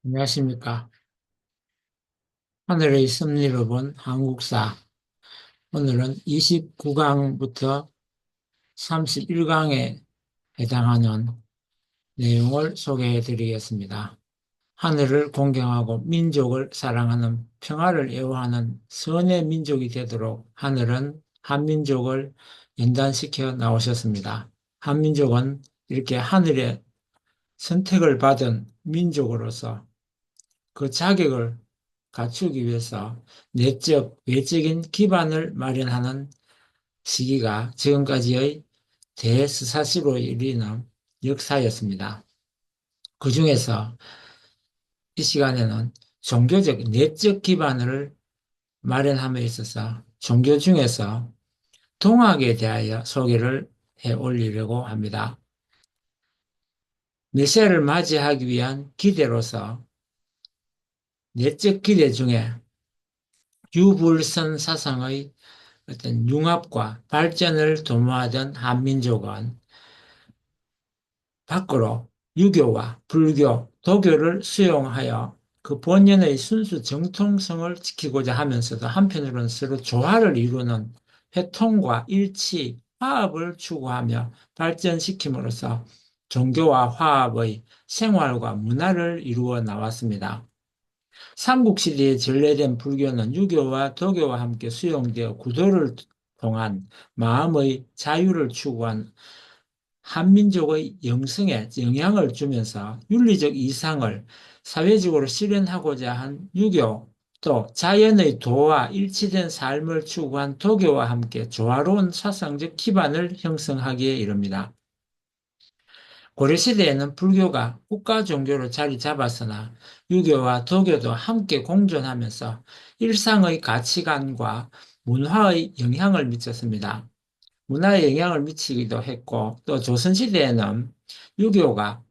안녕하십니까. 하늘의 섭리를 본 한국사. 오늘은 29강부터 31강에 해당하는 내용을 소개해 드리겠습니다. 하늘을 공경하고 민족을 사랑하는 평화를 애호하는 선의 민족이 되도록 하늘은 한민족을 연단시켜 나오셨습니다. 한민족은 이렇게 하늘의 선택을 받은 민족으로서 그 자격을 갖추기 위해서 내적, 외적인 기반을 마련하는 시기가 지금까지의 대스사시로 이르는 역사였습니다. 그 중에서 이 시간에는 종교적, 내적 기반을 마련함에 있어서 종교 중에서 동학에 대하여 소개를 해 올리려고 합니다. 메시아를 맞이하기 위한 기대로서 내적 기대 중에 유불선 사상의 어떤 융합과 발전을 도모하던 한민족은 밖으로 유교와 불교, 도교를 수용하여 그 본연의 순수 정통성을 지키고자 하면서도 한편으로는 서로 조화를 이루는 회통과 일치, 화합을 추구하며 발전시킴으로써 종교와 화합의 생활과 문화를 이루어 나왔습니다. 삼국시대에 전래된 불교는 유교와 도교와 함께 수용되어 구도를 통한 마음의 자유를 추구한 한민족의 영성에 영향을 주면서 윤리적 이상을 사회적으로 실현하고자 한 유교, 또 자연의 도와 일치된 삶을 추구한 도교와 함께 조화로운 사상적 기반을 형성하기에 이릅니다. 고려시대에는 불교가 국가 종교로 자리 잡았으나 유교와 도교도 함께 공존하면서 일상의 가치관과 문화의 영향을 미쳤습니다. 문화에 영향을 미치기도 했고, 또 조선시대에는 유교가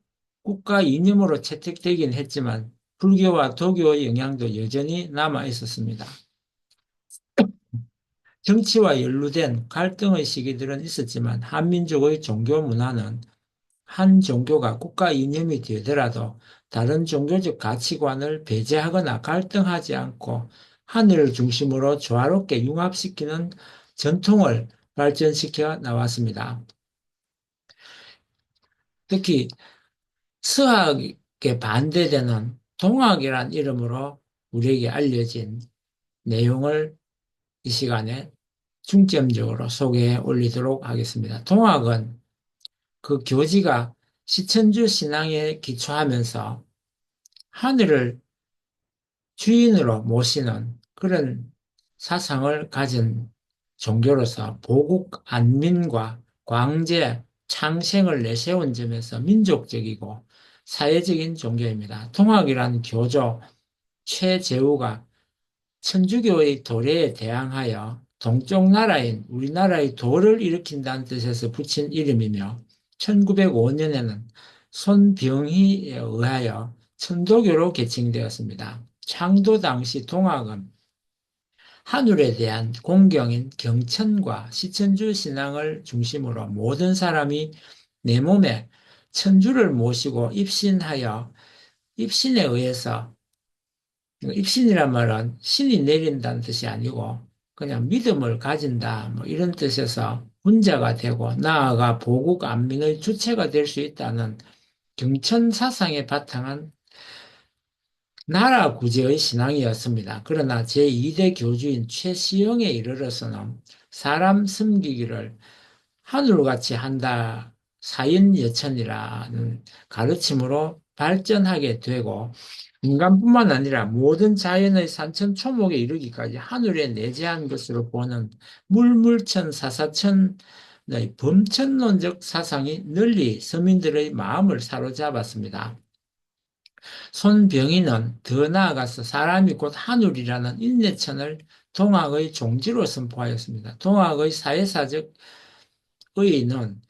국가 이념으로 채택되긴 했지만 불교와 도교의 영향도 여전히 남아 있었습니다. 정치와 연루된 갈등의 시기들은 있었지만 한민족의 종교 문화는 한 종교가 국가 이념이 되더라도 다른 종교적 가치관을 배제하거나 갈등하지 않고 하늘을 중심으로 조화롭게 융합시키는 전통을 발전시켜 나왔습니다. 특히 서학에 반대되는 동학이란 이름으로 우리에게 알려진 내용을 이 시간에 중점적으로 소개해 올리도록 하겠습니다. 동학은 그 교지가 시천주 신앙에 기초하면서 하늘을 주인으로 모시는 그런 사상을 가진 종교로서 보국 안민과 광제, 창생을 내세운 점에서 민족적이고 사회적인 종교입니다. 통학이란 교조 최재우가 천주교의 도래에 대항하여 동쪽 나라인 우리나라의 도를 일으킨다는 뜻에서 붙인 이름이며 1905년에는 손병희에 의하여 천도교로 개칭되었습니다. 창도 당시 동학은 하늘에 대한 공경인 경천과 시천주 신앙을 중심으로 모든 사람이 내 몸에 천주를 모시고 입신하여 입신에 의해서 입신이란 말은 신이 내린다는 뜻이 아니고 그냥 믿음을 가진다 뭐 이런 뜻에서 문자가 되고 나아가 보국 안민의 주체가 될 수 있다는 경천 사상에 바탕한 나라 구제의 신앙이었습니다. 그러나 제2대 교주인 최시영에 이르러서는 사람 섬기기를 하늘같이 한다 사인여천이라는 가르침으로 발전하게 되고 인간뿐만 아니라 모든 자연의 산천초목에 이르기까지 하늘에 내재한 것으로 보는 물물천 사사천의 범천론적 사상이 널리 서민들의 마음을 사로잡았습니다. 손병희는 더 나아가서 사람이 곧 하늘이라는 인내천을 동학의 종지로 선포하였습니다. 동학의 사회사적 의의는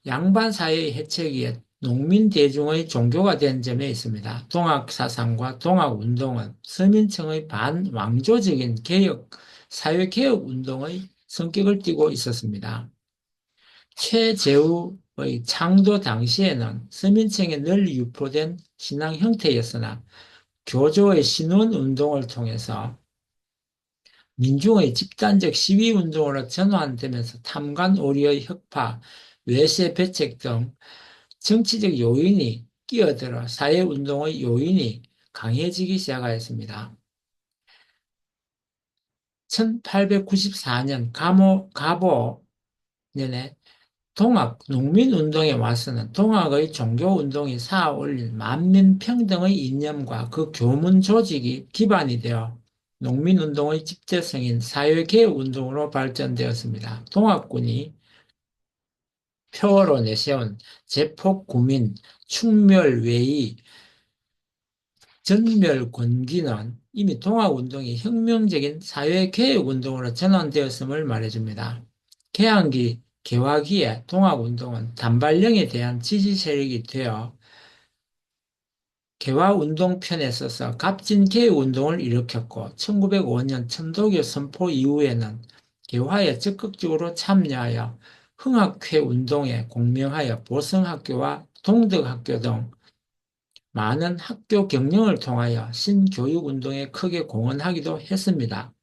양반 사회의 해체기에 농민 대중의 종교가 된 점에 있습니다. 동학 사상과 동학 운동은 서민층의 반왕조적인 개혁, 사회개혁 운동의 성격을 띠고 있었습니다. 최재우의 창도 당시에는 서민층에 널리 유포된 신앙 형태였으나 교조의 신원 운동을 통해서 민중의 집단적 시위 운동으로 전환되면서 탐관 오리의 혁파, 외세 배책 등 정치적 요인이 끼어들어 사회운동의 요인이 강해지기 시작하였습니다. 1894년 가보 년에 동학 농민운동에 와서는 동학의 종교운동이 쌓아올린 만민평등의 이념과 그 교문 조직이 기반이 되어 농민운동의 집대성인 사회개혁운동으로 발전되었습니다. 동학군이 표어로 내세운 제폭구민, 충멸외의, 전멸권기는 이미 동학운동이 혁명적인 사회개혁운동으로 전환되었음을 말해줍니다. 개항기, 개화기에 동학운동은 단발령에 대한 지지 세력이 되어 개화운동편에 서서 값진 개혁운동을 일으켰고 1905년 천도교 선포 이후에는 개화에 적극적으로 참여하여 흥학회 운동에 공명하여 보성학교와 동덕학교 등 많은 학교 경영을 통하여 신교육운동에 크게 공헌하기도 했습니다.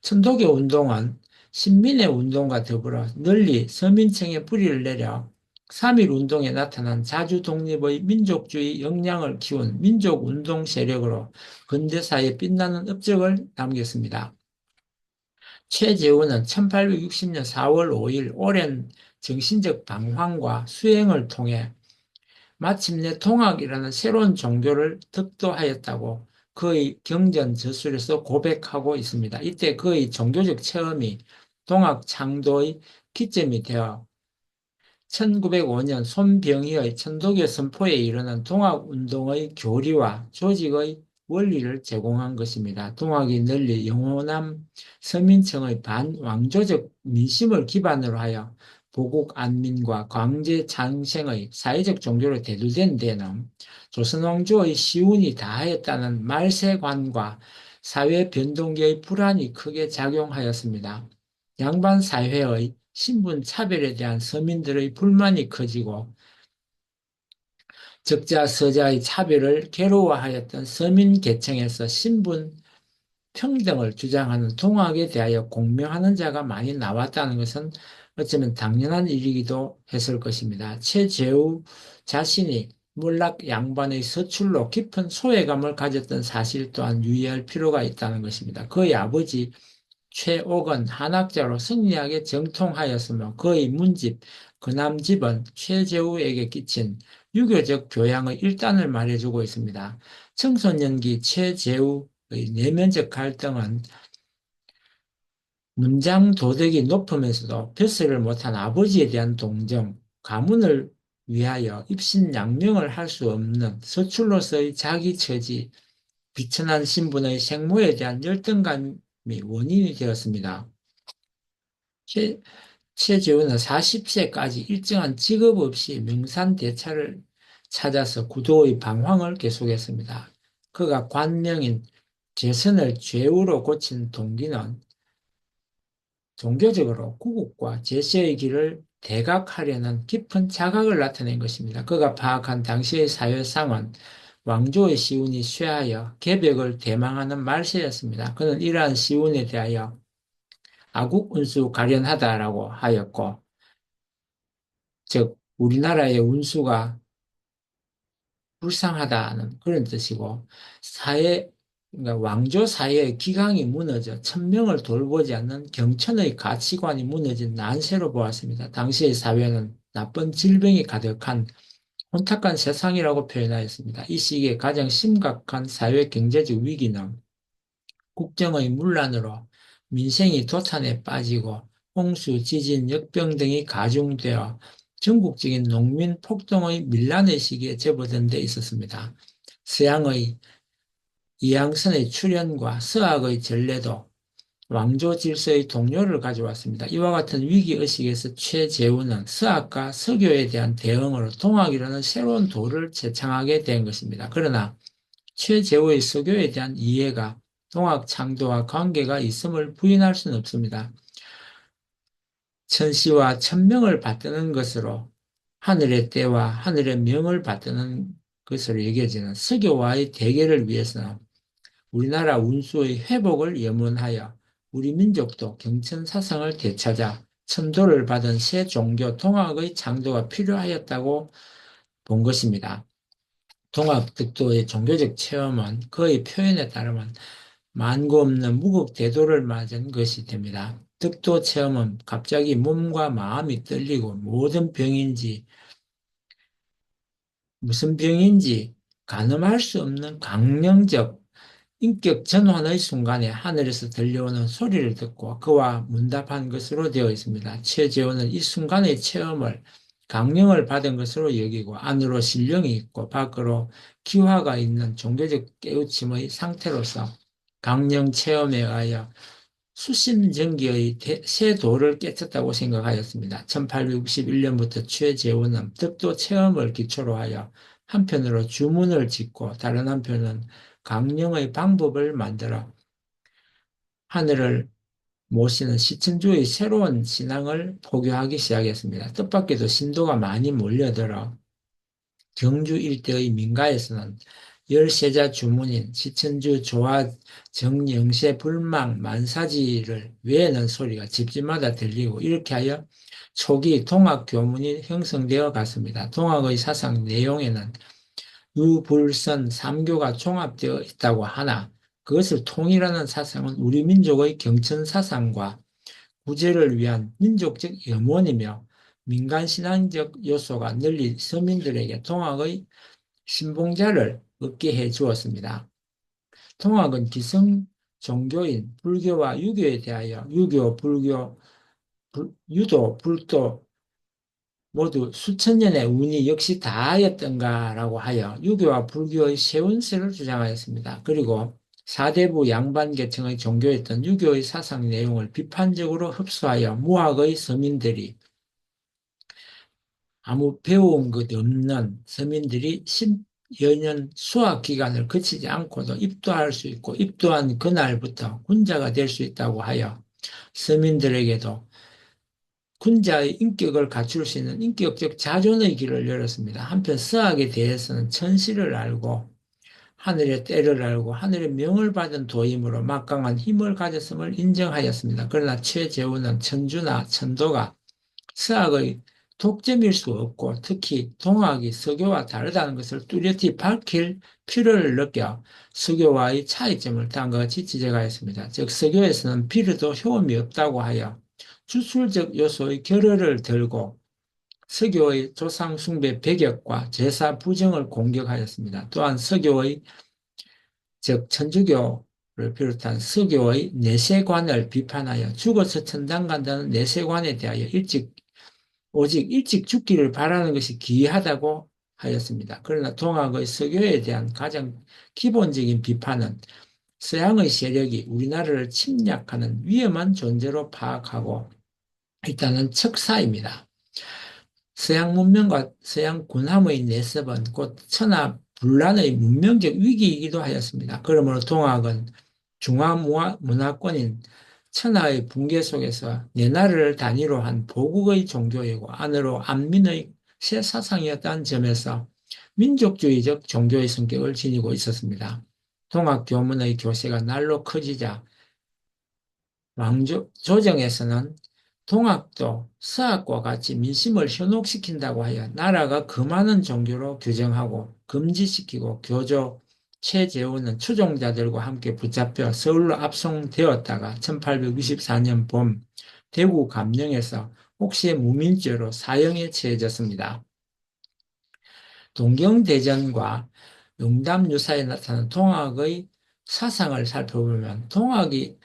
천도교 운동은 신민의 운동과 더불어 널리 서민층에 뿌리를 내려 3.1 운동에 나타난 자주 독립의 민족주의 역량을 키운 민족운동 세력으로 근대사에 빛나는 업적을 남겼습니다. 최재우는 1860년 4월 5일 오랜 정신적 방황과 수행을 통해 마침내 통학이라는 새로운 종교를 득도하였다고 그의 경전 저술에서 고백하고 있습니다. 이때 그의 종교적 체험이 동학 창도의 기점이 되어 1905년 손병희의 천도교 선포에 이르는 동학운동의 교리와 조직의 원리를 제공한 것입니다. 동학이 널리 영호남 서민층의 반왕조적 민심을 기반으로 하여 보국 안민과 광제 장생의 사회적 종교로 대두된 데는 조선왕조의 시운이 다하였다는 말세관과 사회 변동계의 불안이 크게 작용하였습니다. 양반 사회의 신분 차별에 대한 서민들의 불만이 커지고 적자 서자의 차별을 괴로워하였던 서민 계층에서 신분 평등을 주장하는 동학에 대하여 공명하는 자가 많이 나왔다는 것은 어쩌면 당연한 일이기도 했을 것입니다. 최재우 자신이 몰락 양반의 서출로 깊은 소외감을 가졌던 사실 또한 유의할 필요가 있다는 것입니다. 그의 아버지 최옥은 한학자로 승리하게 정통하였으며 그의 문집 그남집은 최재우에게 끼친 유교적 교양의 일단을 말해주고 있습니다. 청소년기 최재우의 내면적 갈등은 문장 도덕이 높으면서도 벼슬을 못한 아버지에 대한 동정, 가문을 위하여 입신양명을 할 수 없는 서출로서의 자기 처지, 비천한 신분의 생모에 대한 열등감이 원인이 되었습니다. 최재훈은 40세까지 일정한 직업 없이 명산대차를 찾아서 구도의 방황을 계속했습니다. 그가 관명인 재선을 죄우로 고친 동기는 종교적으로 구국과 제세의 길을 대각하려는 깊은 자각을 나타낸 것입니다. 그가 파악한 당시의 사회상은 왕조의 시운이 쇠하여 개벽을 대망하는 말세였습니다. 그는 이러한 시운에 대하여 아국운수 가련하다라고 하였고, 즉 우리나라의 운수가 불쌍하다는 그런 뜻이고 그러니까 왕조 사회의 기강이 무너져 천명을 돌보지 않는 경천의 가치관이 무너진 난세로 보았습니다. 당시의 사회는 나쁜 질병이 가득한 혼탁한 세상이라고 표현하였습니다. 이 시기에 가장 심각한 사회 경제적 위기는 국정의 문란으로 민생이 도탄에 빠지고 홍수, 지진, 역병 등이 가중되어 전국적인 농민 폭동의 밀란의 시기에 접어든 데 있었습니다. 서양의 이양선의 출현과 서학의 전래도 왕조 질서의 동요를 가져왔습니다. 이와 같은 위기의식에서 최재우는 서학과 서교에 대한 대응으로 동학이라는 새로운 도를 제창하게 된 것입니다. 그러나 최재우의 서교에 대한 이해가 동학 창도와 관계가 있음을 부인할 수는 없습니다. 천시와 천명을 받드는 것으로 하늘의 때와 하늘의 명을 받드는 것으로 여겨지는 서교와의 대결을 위해서는 우리나라 운수의 회복을 염원하여 우리 민족도 경천사상을 되찾아 천도를 받은 새 종교 동학의 창조가 필요하였다고 본 것입니다. 동학득도의 종교적 체험은 그의 표현에 따르면 만고 없는 무극대도를 맞은 것이 됩니다. 득도 체험은 갑자기 몸과 마음이 떨리고 모든 병인지 무슨 병인지 가늠할 수 없는 강령적 인격 전환의 순간에 하늘에서 들려오는 소리를 듣고 그와 문답한 것으로 되어 있습니다. 최재호는 이 순간의 체험을 강령을 받은 것으로 여기고 안으로 신령이 있고 밖으로 기화가 있는 종교적 깨우침의 상태로서 강령 체험에 의하여 수심정기의 새 도를 깨쳤다고 생각하였습니다. 1861년부터 최재호는 득도 체험을 기초로 하여 한편으로 주문을 짓고 다른 한편은 강령의 방법을 만들어 하늘을 모시는 시천주의 새로운 신앙을 포교하기 시작했습니다. 뜻밖에도 신도가 많이 몰려들어 경주 일대의 민가에서는 열세자 주문인 시천주 조화 정영세 불망 만사지를 외는 소리가 집집마다 들리고 이렇게 하여 초기 동학 교문이 형성되어 갔습니다. 동학의 사상 내용에는 유불선 삼교가 종합되어 있다고 하나 그것을 통일하는 사상은 우리 민족의 경천 사상과 구제를 위한 민족적 염원이며 민간신앙적 요소가 널리 서민들에게 동학의 신봉자를 얻게 해 주었습니다. 동학은 기성 종교인 불교와 유교에 대하여 유교, 불교, 유도, 불도 모두 수천 년의 운이 역시 다하였던가라고 하여 유교와 불교의 세운세를 주장하였습니다. 그리고 사대부 양반계층의 종교였던 유교의 사상 내용을 비판적으로 흡수하여 무학의 서민들이 아무 배운 것 없는 서민들이 10여 년 수학 기간을 거치지 않고도 입도할 수 있고 입도한 그날부터 군자가 될 수 있다고 하여 서민들에게도 군자의 인격을 갖출 수 있는 인격적 자존의 길을 열었습니다. 한편 서학에 대해서는 천시를 알고 하늘의 때를 알고 하늘의 명을 받은 도임으로 막강한 힘을 가졌음을 인정하였습니다. 그러나 최재우는 천주나 천도가 서학의 독점일 수 없고 특히 동학이 서교와 다르다는 것을 뚜렷이 밝힐 필요를 느껴 서교와의 차이점을 다음과 같이 지적하였습니다. 즉 서교에서는 비례도 효험이 없다고 하여 주술적 요소의 결여를 들고 서교의 조상 숭배 배격과 제사 부정을 공격하였습니다. 또한 서교의 즉 천주교를 비롯한 서교의 내세관을 비판하여 죽어서 천당 간다는 내세관에 대하여 오직 일찍 죽기를 바라는 것이 기이하다고 하였습니다. 그러나 동학의 서교에 대한 가장 기본적인 비판은 서양의 세력이 우리나라를 침략하는 위험한 존재로 파악하고 있다는 척사입니다. 서양 문명과 서양 군함의 내습은 곧 천하 분란의 문명적 위기이기도 하였습니다. 그러므로 동학은 중화문화권인 천하의 붕괴 속에서 내 나라를 단위로 한 보국의 종교이고 안으로 안민의 새 사상이었다는 점에서 민족주의적 종교의 성격을 지니고 있었습니다. 동학 교문의 교세가 날로 커지자 왕조정에서는 동학도 서학과 같이 민심을 현혹시킨다고 하여 나라가 그 많은 종교로 규정하고 금지시키고 교조 최재우는 추종자들과 함께 붙잡혀 서울로 압송되었다가 1864년 봄 대구 감령에서 혹시 무민죄로 사형에 처해졌습니다. 동경대전과 용담유사에 나타난 동학의 사상을 살펴보면 동학이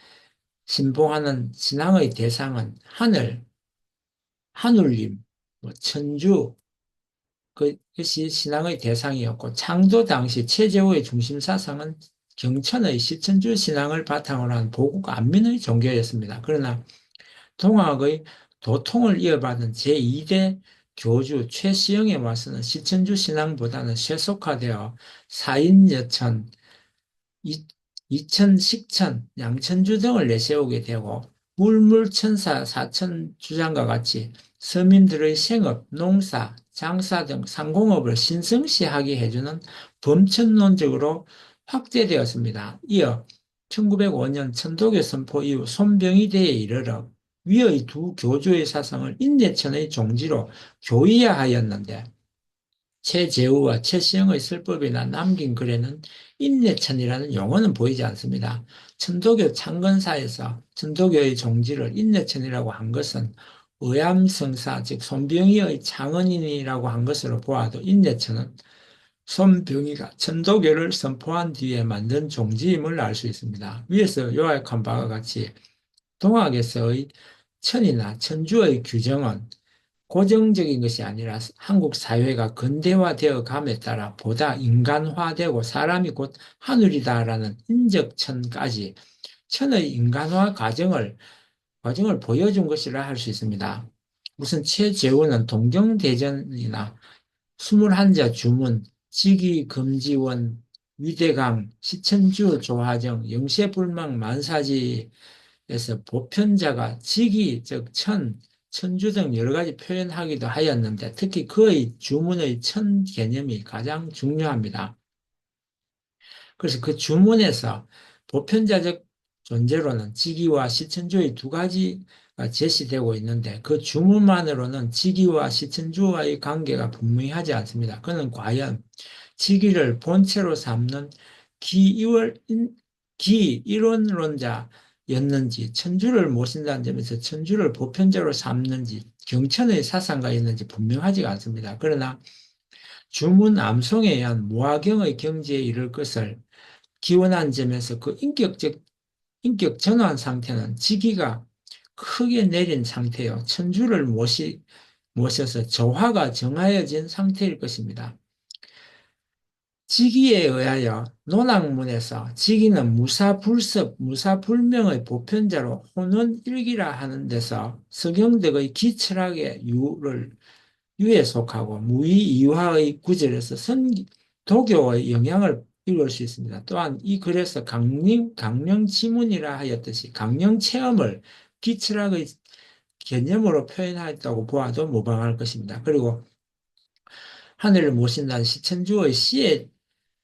신봉하는 신앙의 대상은 하늘, 하늘님, 천주, 그것이 신앙의 대상이었고, 창조 당시 최재호의 중심 사상은 경천의 시천주 신앙을 바탕으로 한 보국 안민의 종교였습니다. 그러나 동학의 도통을 이어받은 제2대 교주 최시영에 와서는 시천주 신앙보다는 쇠속화되어 사인여천, 이천식천, 양천주 등을 내세우게 되고 물물천사, 사천주장과 같이 서민들의 생업, 농사, 장사 등 상공업을 신성시하게 해주는 범천론적으로 확대되었습니다. 이어 1905년 천도교 선포 이후 손병희대에 이르러 위의 두 교주의 사상을 인내천의 종지로 교의화하였는데 최재우와 최시영의 설법이나 남긴 글에는 인내천이라는 용어는 보이지 않습니다. 천도교 창건사에서 천도교의 종지를 인내천이라고 한 것은 의암성사, 즉 손병희의 창언인이라고 한 것으로 보아도 인내천은 손병희가 천도교를 선포한 뒤에 만든 종지임을 알 수 있습니다. 위에서 요약한 바와 같이 동학에서의 천이나 천주의 규정은 고정적인 것이 아니라 한국 사회가 근대화되어 감에 따라 보다 인간화되고 사람이 곧 하늘이다라는 인적천까지 천의 인간화 과정을 보여준 것이라 할 수 있습니다. 우선 최재우는 동경대전이나 21자 주문, 직위금지원, 위대강, 시천주 조화정, 영세불망 만사지에서 보편자가 직위, 즉 천주 등 여러 가지 표현하기도 하였는데 특히 그의 주문의 천 개념이 가장 중요합니다. 그래서 그 주문에서 보편자적 존재로는 직위와 시천주의 두 가지가 제시되고 있는데 그 주문만으로는 직위와 시천주와의 관계가 분명하지 않습니다. 그는 과연 직위를 본체로 삼는 기이론론자였는지 천주를 모신다는 점에서 천주를 보편자로 삼는지 경천의 사상가였는지 분명하지가 않습니다. 그러나 주문 암송에 의한 모화경의 경지에 이를 것을 기원한 점에서 그 인격 전환 상태는 직위가 크게 내린 상태요. 천주를 모셔서 저화가 정하여진 상태일 것입니다. 직위에 의하여 논학문에서 직위는 무사불섭, 무사불명의 보편자로 혼원일기라 하는 데서 서경덕의 기철학의 유에 속하고 무의이화의 구절에서 도교의 영향을 읽을 수 있습니다. 또한 이 글에서 강령지문이라 하였듯이 강령체험을 기철학의 개념으로 표현하였다고 보아도 무방할 것입니다. 그리고 하늘을 모신다는 시천주의 시에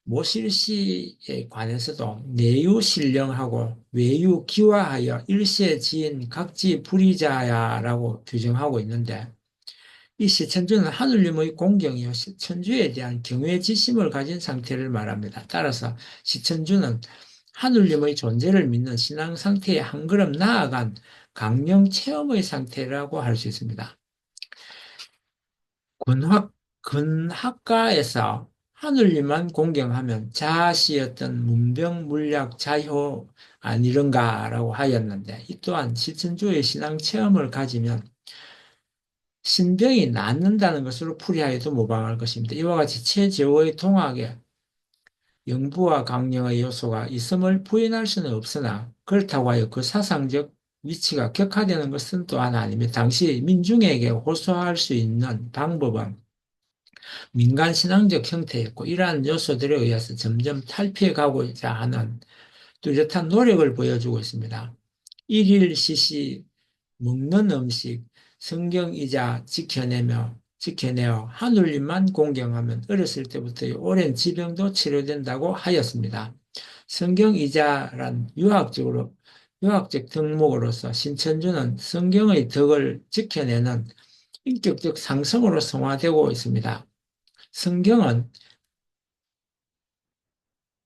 모실시에 관해서도 내유신령하고 외유기화하여 일시에 지은 각지 불이자야라고 규정하고 있는데 이 시천주는 하늘님의 공경이요 시천주에 대한 경외지심을 가진 상태를 말합니다. 따라서 시천주는 하늘님의 존재를 믿는 신앙 상태에 한 걸음 나아간 강령 체험의 상태라고 할 수 있습니다. 근학가에서 하늘님만 공경하면 자아시였던 문병, 물약, 자효 아니런가라고 하였는데 이 또한 시천주의 신앙 체험을 가지면 신병이 낫는다는 것으로 풀이하여도 무방할 것입니다. 이와 같이 최재호의 동학에 영부와 강령의 요소가 있음을 부인할 수는 없으나 그렇다고 하여 그 사상적 위치가 격화되는 것은 또한 아닙니다. 당시 민중에게 호소할 수 있는 방법은 민간신앙적 형태였고 이러한 요소들에 의해서 점점 탈피해가고자 하는 뚜렷한 노력을 보여주고 있습니다. 일일 시시, 먹는 음식, 성경이자 지켜내어 하늘님만 공경하면 어렸을 때부터 오랜 지병도 치료된다고 하였습니다. 성경이자란 유학적 덕목으로서 신천주는 성경의 덕을 지켜내는 인격적 상성으로 성화되고 있습니다. 성경은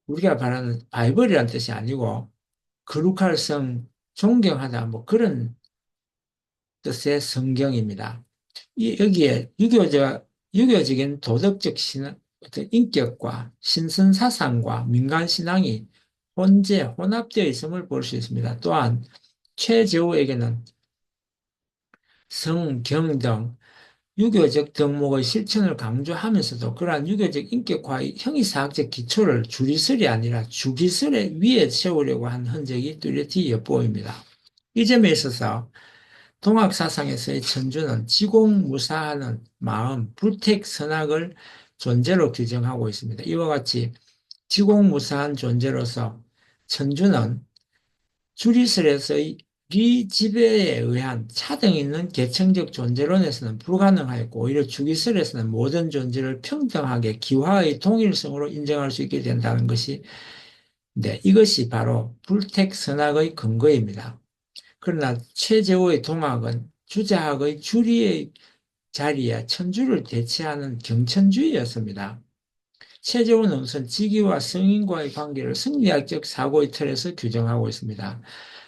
우리가 말하는 바이블이란 뜻이 아니고 거룩할 성, 존경하다 뭐 그런 뜻의 성경입니다. 여기에 유교적인 도덕적 어떤 인격과 신선 사상과 민간 신앙이 혼합되어 있음을 볼 수 있습니다. 또한 최저우에게는 성, 경 등 유교적 덕목의 실천을 강조하면서도 그러한 유교적 인격화의 형이사학적 기초를 주리설이 아니라 주기설에 위에 세우려고 한 흔적이 뚜렷이 엿보입니다. 이 점에 있어서 동학사상에서의 천주는 지공무사하는 마음, 불택선악을 존재로 규정하고 있습니다. 이와 같이 지공무사한 존재로서 천주는 주리설에서의 이 지배에 의한 차등 있는 계층적 존재론에서는 불가능하였고 오히려 주기설에서는 모든 존재를 평등하게 기화의 동일성으로 인정할 수 있게 된다는 것이 네, 이것이 바로 불택선학의 근거입니다. 그러나 최재호의 동학은 주자학의 주리의 자리에 천주를 대체하는 경천주의였습니다. 최재호는 우선 직위와 성인과의 관계를 성리학적 사고의 틀에서 규정하고 있습니다.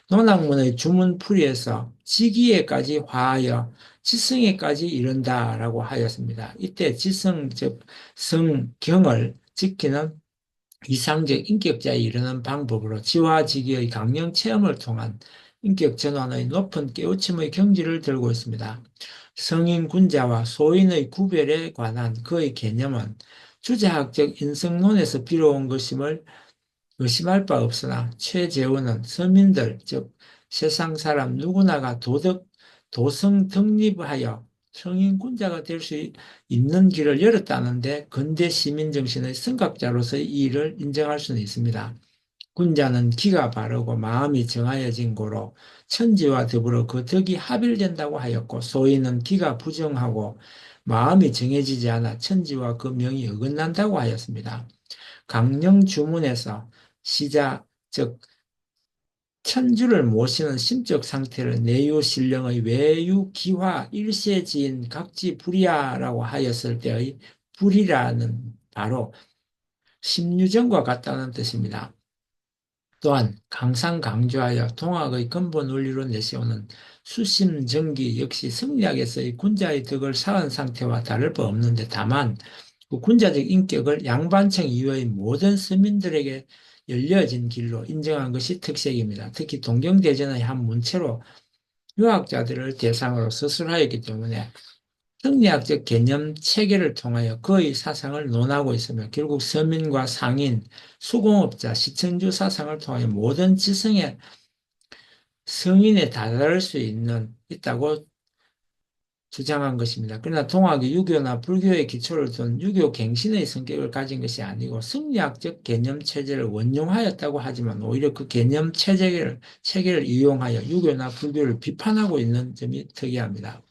논학문의 주문풀이에서 지기에까지 화하여 지성에까지 이른다라고 하였습니다. 이때 지성, 즉 성경을 지키는 이상적 인격자에 이르는 방법으로 지화지기의 강령 체험을 통한 인격 전환의 높은 깨우침의 경지를 들고 있습니다. 성인 군자와 소인의 구별에 관한 그의 개념은 주자학적 인성론에서 빌어온 것임을 의심할 바 없으나 최재원은 서민들, 즉 세상 사람 누구나가 도성 독립하여 성인군자가 될 수 있는 길을 열었다는데 근대 시민정신의 선각자로서의 이 일을 인정할 수는 있습니다. 군자는 기가 바르고 마음이 정하여진 고로 천지와 더불어 그 덕이 합일된다고 하였고 소인은 기가 부정하고 마음이 정해지지 않아 천지와 그 명이 어긋난다고 하였습니다. 강령 주문에서 시자, 즉 천주를 모시는 심적 상태를 내유신령의 외유기화 일세지인 각지불이야라고 하였을 때의 불이라는 바로 심유정과 같다는 뜻입니다. 또한 강상강조하여 동학의 근본 원리로 내세우는 수심정기 역시 성리학에서의 군자의 덕을 쌓은 상태와 다를 바 없는데 다만 그 군자적 인격을 양반층 이외의 모든 서민들에게 열려진 길로 인정한 것이 특색입니다. 특히 동경대전의 한 문체로 유학자들을 대상으로 서술하였기 때문에 성리학적 개념 체계를 통하여 그의 사상을 논하고 있으며 결국 서민과 상인, 수공업자, 시청주 사상을 통하여 모든 지성의 성인에 다다를 수 있다고 주장한 것입니다. 그러나 동학이 유교나 불교의 기초를 둔 유교 갱신의 성격을 가진 것이 아니고 성리학적 개념 체제를 원용하였다고 하지만 오히려 그 개념 체계를 이용하여 유교나 불교를 비판하고 있는 점이 특이합니다.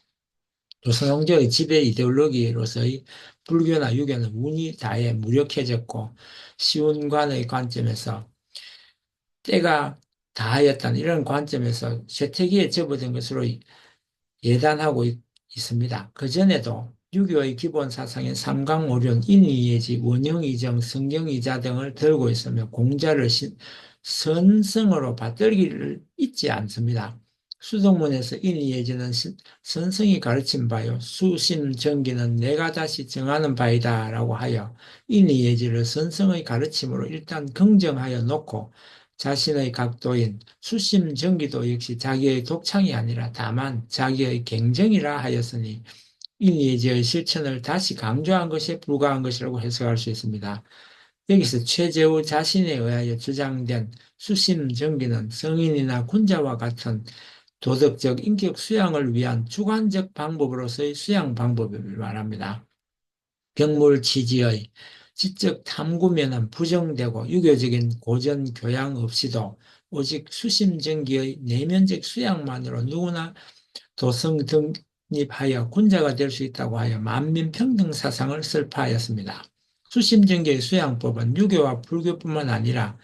조선왕조의 지배 이데올로기로서의 불교나 유교는 운이 다해 무력해졌고 시운관의 관점에서 때가 다하였다는 이런 관점에서 쇠퇴기에 접어든 것으로 예단하고 있습니다. 그전에도 유교의 기본 사상인 삼강오륜, 인의예지, 원형이정, 성경이자 등을 들고 있으며 공자를 선성으로 받들기를 잊지 않습니다. 수동문에서 인의예지는 선성이 가르친 바요. 수심정기는 내가 다시 정하는 바이다 라고 하여 인의예지를 선성의 가르침으로 일단 긍정하여 놓고 자신의 각도인 수심정기도 역시 자기의 독창이 아니라 다만 자기의 갱정이라 하였으니 인의제의 실천을 다시 강조한 것에 불과한 것이라고 해석할 수 있습니다. 여기서 최재우 자신에 의하여 주장된 수심정기는 성인이나 군자와 같은 도덕적 인격 수양을 위한 주관적 방법으로서의 수양 방법을 말합니다. 경물 취지의 지적 탐구면은 부정되고 유교적인 고전 교양 없이도 오직 수심정기의 내면적 수양만으로 누구나 도성 등립하여 군자가 될 수 있다고 하여 만민평등 사상을 설파하였습니다. 수심정기의 수양법은 유교와 불교뿐만 아니라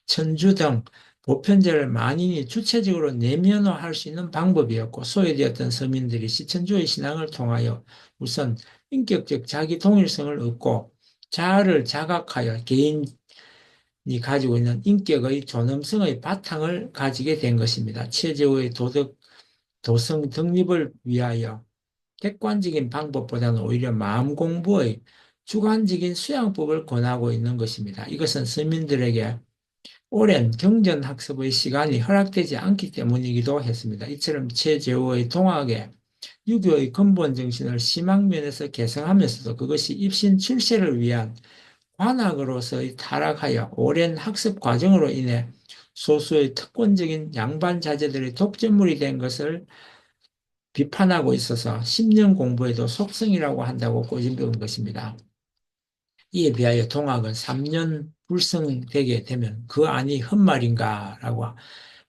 천주 등 보편제를 만인이 주체적으로 내면화할 수 있는 방법이었고 소외되었던 서민들이 시천주의 신앙을 통하여 우선 인격적 자기 동일성을 얻고 자아를 자각하여 개인이 가지고 있는 인격의 존엄성의 바탕을 가지게 된 것입니다. 최재호의 도성 독립을 위하여 객관적인 방법보다는 오히려 마음 공부의 주관적인 수양법을 권하고 있는 것입니다. 이것은 서민들에게 오랜 경전학습의 시간이 허락되지 않기 때문이기도 했습니다. 이처럼 최재호의 동학에 유교의 근본 정신을 심학면에서 개성하면서도 그것이 입신 출세를 위한 관학으로서의 타락하여 오랜 학습 과정으로 인해 소수의 특권적인 양반 자제들의 독점물이 된 것을 비판하고 있어서 10년 공부에도 속성이라고 한다고 꼬집은 것입니다. 이에 비하여 동학은 3년 불성되게 되면 그 안이 헛말인가라고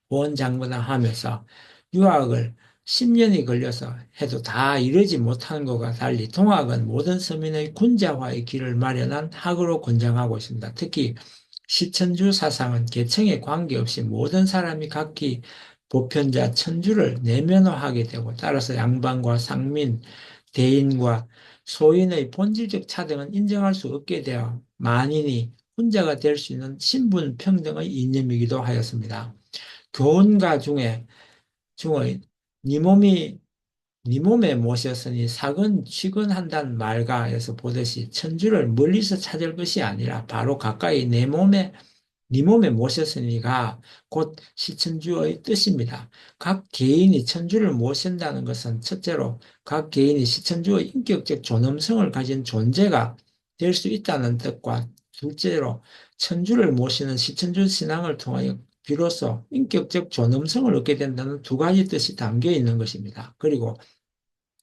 원장문하면서 유학을 10년이 걸려서 해도 다 이루지 못하는 것과 달리 동학은 모든 서민의 군자화의 길을 마련한 학으로 권장하고 있습니다. 특히 시천주 사상은 계층에 관계없이 모든 사람이 각기 보편자 천주를 내면화하게 되고, 따라서 양반과 상민, 대인과 소인의 본질적 차등은 인정할 수 없게 되어 만인이 혼자가 될 수 있는 신분 평등의 이념이기도 하였습니다. 교훈가 중의 네 몸이 네 몸에 모셨으니 사근 취근한다는 말가에서 보듯이 천주를 멀리서 찾을 것이 아니라 바로 가까이 네 몸에 모셨으니가 곧 시천주의 뜻입니다. 각 개인이 천주를 모신다는 것은 첫째로 각 개인이 시천주의 인격적 존엄성을 가진 존재가 될 수 있다는 뜻과, 둘째로 천주를 모시는 시천주 신앙을 통하여 비로소 인격적 존엄성을 얻게 된다는 두 가지 뜻이 담겨 있는 것입니다. 그리고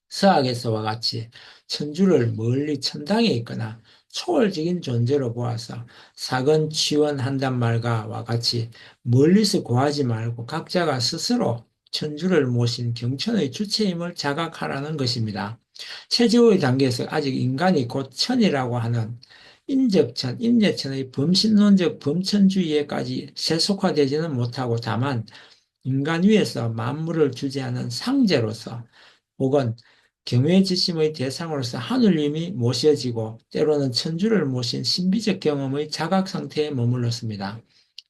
서학에서와 같이 천주를 멀리 천당에 있거나 초월적인 존재로 보아서 사근취원한단 말과와 같이 멀리서 구하지 말고 각자가 스스로 천주를 모신 경천의 주체임을 자각하라는 것입니다. 최저의 단계에서 아직 인간이 곧 천이라고 하는 인적천, 인내천의 범신론적 범천주의에까지 세속화되지는 못하고, 다만 인간 위에서 만물을 주재하는 상제로서 혹은 경외지심의 대상으로서 하느님이 모셔지고 때로는 천주를 모신 신비적 경험의 자각 상태에 머물렀습니다.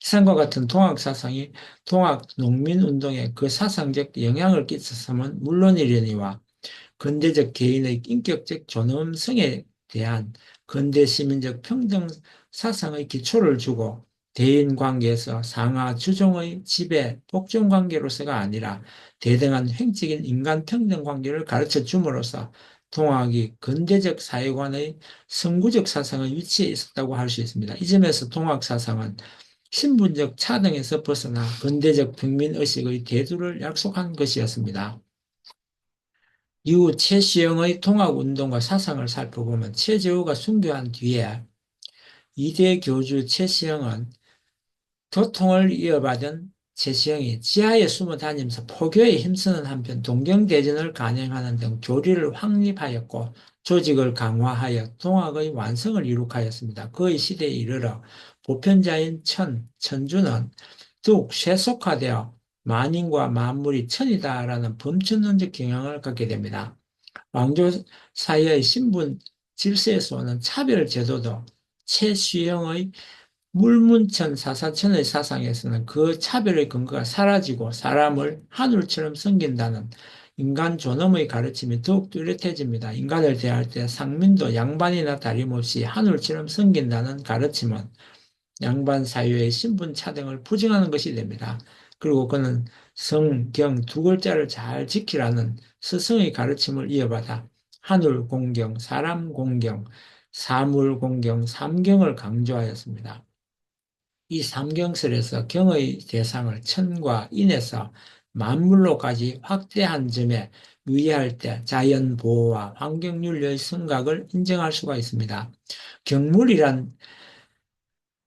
이상과 같은 동학 사상이 동학 농민운동에 그 사상적 영향을 끼쳤음은 물론이려니와 근대적 개인의 인격적 존엄성에 대한 근대 시민적 평등 사상의 기초를 주고, 대인 관계에서 상하 주종의 지배 복종 관계로서가 아니라 대등한 횡적인 인간 평등 관계를 가르쳐 줌으로써 동학이 근대적 사회관의 선구적 사상의 위치에 있었다고 할 수 있습니다. 이 점에서 동학 사상은 신분적 차등에서 벗어나 근대적 평민의식의 대두를 약속한 것이었습니다. 이후 최시영의 통합운동과 사상을 살펴보면, 최재우가 순교한 뒤에 이대 교주 최시영은 교통을 이어받은 최시영이 지하에 숨어 다니면서 포교에 힘쓰는 한편 동경대전을 간행하는 등 교리를 확립하였고 조직을 강화하여 동학의 완성을 이룩하였습니다. 그의 시대에 이르러 보편자인 천주는 더욱 쇠속화되어 만인과 만물이 천이다라는 범천론적 경향을 갖게 됩니다. 왕조 사이의 신분 질서에서 오는 차별 제도도 최수영의 물문천 사사천의 사상에서는 그 차별의 근거가 사라지고 사람을 하늘처럼 섬긴다는 인간 존엄의 가르침이 더욱 뚜렷해집니다. 인간을 대할 때 상민도 양반이나 다름없이 하늘처럼 섬긴다는 가르침은 양반 사유의 신분 차등을 부정하는 것이 됩니다. 그리고 그는 성, 경 두 글자를 잘 지키라는 스승의 가르침을 이어받아 하늘 공경, 사람 공경, 사물 공경, 삼경을 강조하였습니다. 이 삼경설에서 경의 대상을 천과 인에서 만물로까지 확대한 점에 유의할 때 자연 보호와 환경윤리의 성각을 인정할 수가 있습니다. 경물이란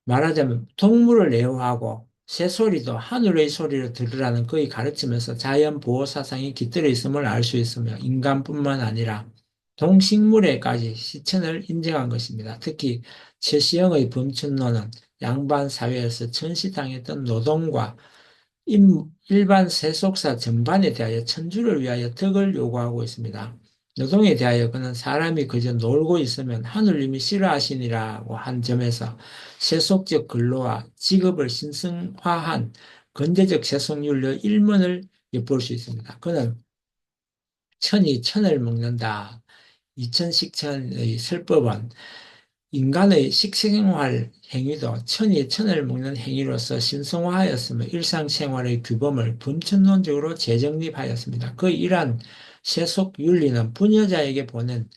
말하자면 동물을 애호하고 새소리도 하늘의 소리를 들으라는 그의 가르침에서 자연 보호 사상이 깃들어 있음을 알 수 있으며, 인간뿐만 아니라 동식물에까지 시천을 인정한 것입니다. 특히 최시영의 범천론은 양반 사회에서 전시당했던 노동과 일반 세속사 전반에 대하여 천주를 위하여 덕을 요구하고 있습니다. 노동에 대하여 그는 사람이 그저 놀고 있으면 하느님이 싫어하시니라고 한 점에서 세속적 근로와 직업을 신성화한 근대적 세속윤리의 일면을 엿볼 수 있습니다. 그는 천이 천을 먹는다. 이천식천의 설법은 인간의 식생활 행위도 천이 천을 먹는 행위로서 신성화하였으며 일상생활의 규범을 범천론적으로 재정립하였습니다. 그 이러한 세속 윤리는 부녀자에게 보낸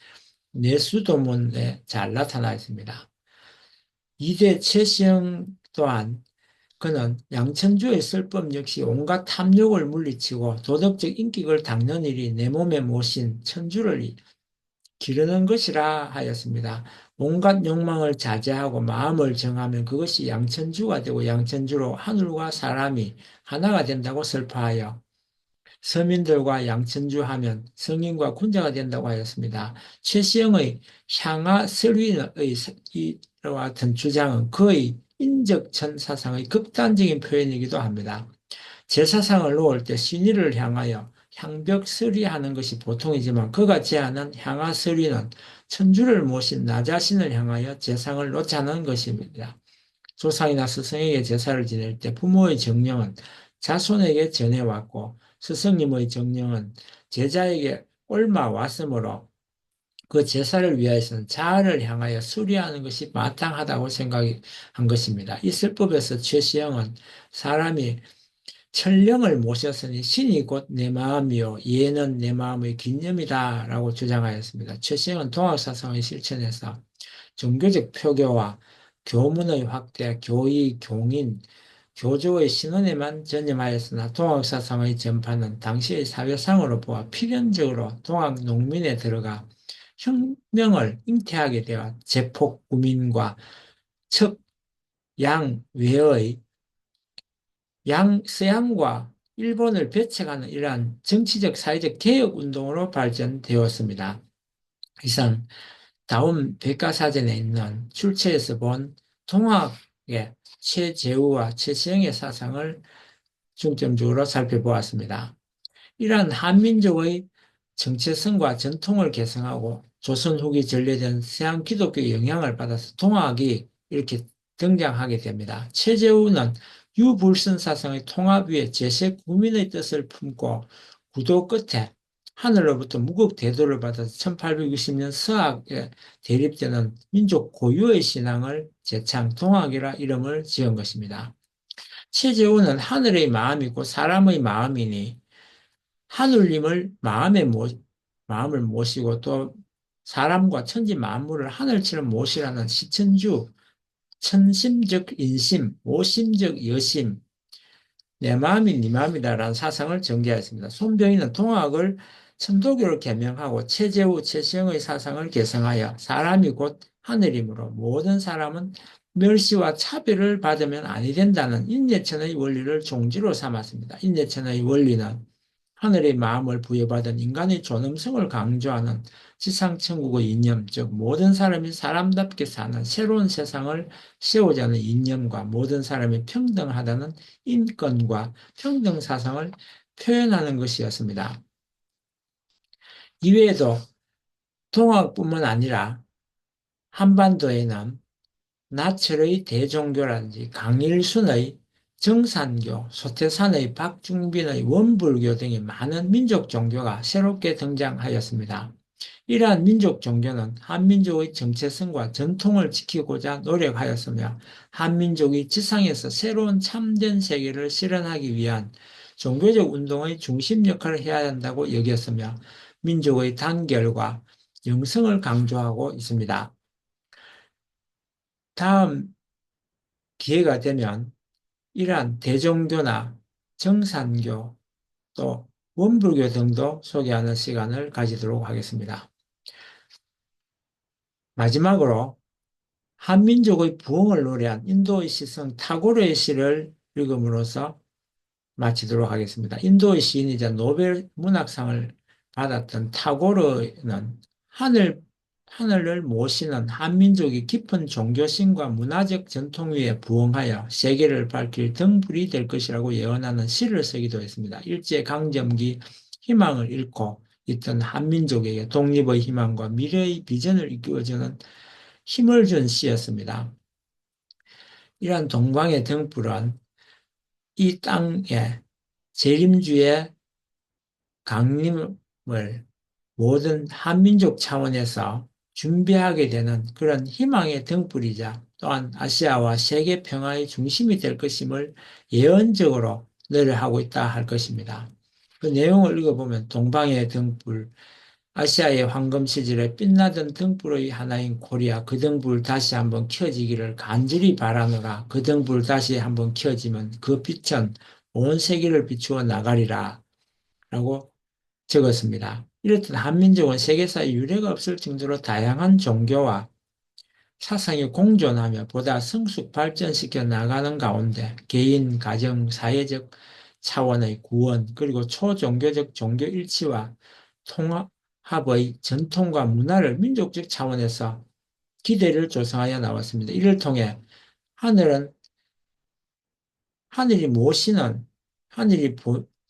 내수도문에 잘 나타나 있습니다. 이대 최시영 또한 그는 양천주의 설법 역시 온갖 탐욕을 물리치고 도덕적 인격을 닦는 일이 내 몸에 모신 천주를 기르는 것이라 하였습니다. 온갖 욕망을 자제하고 마음을 정하면 그것이 양천주가 되고 양천주로 하늘과 사람이 하나가 된다고 설파하여 서민들과 양천주하면 성인과 군자가 된다고 하였습니다. 최시영의 향하 설위의 이와 같은 주장은 거의 인적천 사상의 극단적인 표현이기도 합니다. 제사상을 놓을 때 신의를 향하여 향벽 서리하는 것이 보통이지만 그가 제안한 향하 서리는 천주를 모신 나 자신을 향하여 제상을 놓자는 것입니다. 조상이나 스승에게 제사를 지낼 때 부모의 정령은 자손에게 전해왔고 스승님의 정령은 제자에게 옮아왔으므로 그 제사를 위하여서는 자아를 향하여 수리하는 것이 마땅하다고 생각한 것입니다. 이 설법에서 최시영은 사람이 천령을 모셨으니 신이 곧 내 마음이요 예는 내 마음의 긴념이다라고 주장하였습니다. 최시영은 동학사상의 실천에서 종교적 표교와 교문의 확대, 교의, 교인, 교조의 신원에만 전념하였으나 동학사상의 전파는 당시의 사회상으로 보아 필연적으로 동학 농민에 들어가 혁명을 잉태하게 되어 제폭 구민과 척, 양, 외의 서양과 일본을 배척하는 이러한 정치적, 사회적 개혁 운동으로 발전되었습니다. 이상 다음 백과사전에 있는 출처에서 본 동학의 최재우와 최시영의 사상을 중점적으로 살펴보았습니다. 이러한 한민족의 정체성과 전통을 개성하고 조선 후기 전래된 서양 기독교의 영향을 받아서 동학이 이렇게 등장하게 됩니다. 최재우는 유불선 사상의 통합 위에 제세 구민의 뜻을 품고 구도 끝에 하늘로부터 무국 대도를 받아서 1860년 서학에 대립되는 민족 고유의 신앙을 제창 동학이라 이름을 지은 것입니다. 최재우는 하늘의 마음이고 사람의 마음이니 하늘님을 마음을 모시고 또 사람과 천지 만물을 하늘처럼 모시라는 시천주, 천심적 인심, 모심적 여심, 내 마음이 네 마음이다라는 사상을 전개하였습니다. 손병희는 동학을 천도교를 개명하고 최재우, 최시영의 사상을 개성하여 사람이 곧 하늘이므로 모든 사람은 멸시와 차별을 받으면 아니 된다는 인내천의 원리를 종지로 삼았습니다. 인내천의 원리는 하늘의 마음을 부여받은 인간의 존엄성을 강조하는 지상천국의 이념, 즉 모든 사람이 사람답게 사는 새로운 세상을 세우자는 이념과 모든 사람이 평등하다는 인권과 평등 사상을 표현하는 것이었습니다. 이외에도 동학뿐만 아니라 한반도에는 나철의 대종교라든지 강일순의 정산교, 소태산의 박중빈의 원불교 등의 많은 민족 종교가 새롭게 등장하였습니다. 이러한 민족 종교는 한민족의 정체성과 전통을 지키고자 노력하였으며 한민족이 지상에서 새로운 참된 세계를 실현하기 위한 종교적 운동의 중심 역할을 해야 한다고 여겼으며 민족의 단결과 영성을 강조하고 있습니다. 다음 기회가 되면 이러한 대종교나 정산교 또 원불교 등도 소개하는 시간을 가지도록 하겠습니다. 마지막으로 한민족의 부흥을 노래한 인도의 시성 타고르의 시를 읽음으로써 마치도록 하겠습니다. 인도의 시인이자 노벨 문학상을 받았던 타고르는 하늘을 모시는 한민족이 깊은 종교심과 문화적 전통 위에 부흥하여 세계를 밝힐 등불이 될 것이라고 예언하는 시를 쓰기도 했습니다. 일제강점기 희망을 잃고 있던 한민족에게 독립의 희망과 미래의 비전을 이끌어주는 힘을 준 시였습니다. 이러한 동방의 등불은 이 땅에 재림주의 강림을 모든 한민족 차원에서 준비하게 되는 그런 희망의 등불이자 또한 아시아와 세계 평화의 중심이 될 것임을 예언적으로 늘 하고 있다 할 것입니다. 그 내용을 읽어보면 동방의 등불, 아시아의 황금 시절에 빛나던 등불의 하나인 코리아, 그 등불 다시 한번 켜지기를 간절히 바라노라. 그 등불 다시 한번 켜지면 그 빛은 온 세계를 비추어 나가리라 라고 적었습니다. 이렇듯 한민족은 세계사에 유례가 없을 정도로 다양한 종교와 사상이 공존하며 보다 성숙 발전시켜 나가는 가운데 개인, 가정, 사회적 차원의 구원, 그리고 초종교적 종교 일치와 통합의 전통과 문화를 민족적 차원에서 기대를 조성하여 나왔습니다. 이를 통해 하늘은 하늘이 모시는 하늘이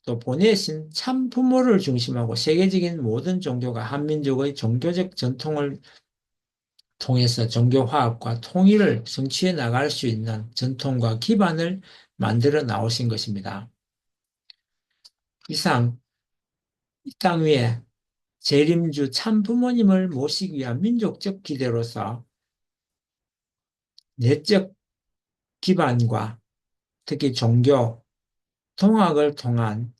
또 보내신 참 부모를 중심하고 세계적인 모든 종교가 한민족의 종교적 전통을 통해서 종교 화합과 통일을 성취해 나갈 수 있는 전통과 기반을 만들어 나오신 것입니다. 이상 이 땅 위에 재림주 참 부모님을 모시기 위한 민족적 기대로서 내적 기반과 특히 종교, 통학을 통한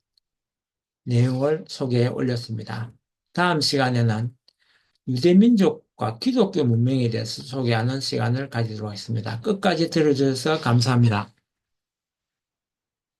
내용을 소개해 올렸습니다. 다음 시간에는 유대민족과 기독교 문명에 대해서 소개하는 시간을 가지도록 하겠습니다. 끝까지 들어주셔서 감사합니다.